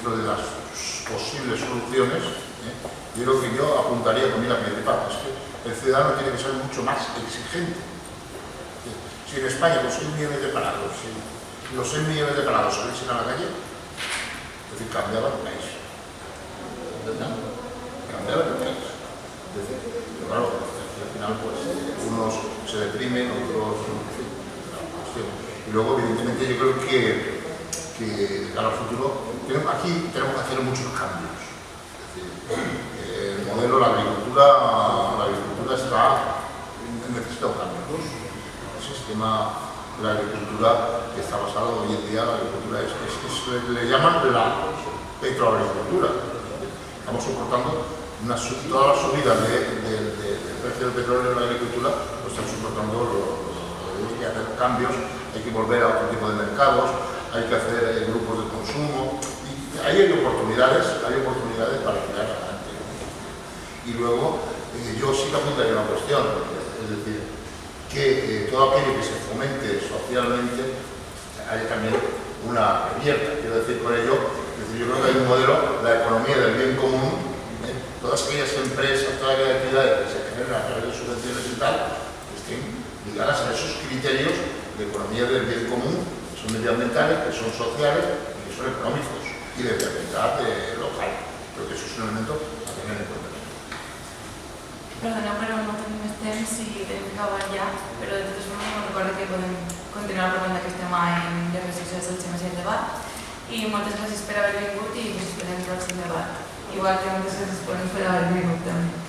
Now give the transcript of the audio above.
dentro de las posibles soluciones, yo creo que yo apuntaría también la principal, es que el ciudadano tiene que ser mucho más exigente. Si en España con 6 millones de parados, si los 6 millones de parados saliesen a la calle, es decir, cambiaba el país. ¿Verdad? Cambiaba el país. Es decir, pero claro, al final pues unos se deprimen, otros, en fin, y luego evidentemente yo creo que de cara al futuro aquí tenemos que hacer muchos cambios. Es decir, el modelo, la agricultura necesita un cambio. El sistema de la agricultura que está basado hoy en día, la agricultura le llaman la petroagricultura. Estamos soportando toda la subida del precio del petróleo en la agricultura, lo están soportando hay que hacer cambios, hay que volver a otro tipo de mercados, hay que hacer grupos de consumo, y ahí hay oportunidades para tirar adelante. Y luego, yo sí que apuntaría una cuestión, es decir, que todo aquello que se fomente socialmente haya también una abierta. Quiero decir con ello, yo creo que hay un modelo, la economía del bien común, todas aquellas empresas, todas aquellas actividades que se generan a través de subvenciones y tal, que estén ligadas a esos criterios de economía del bien común, que son medioambientales, que son sociales y que son económicos, y de viabilidad local. Creo que eso es un elemento a tener en cuenta. Perdona, però no tenim més temps i tenim que acabar ja, però de totes formes us recordo que podem continuar parlant d'aquest tema en les redes socials del Xema i el debat. I moltes gràcies per haver vingut i us esperem al pròxim debat. Igual que moltes gràcies per haver vingut també.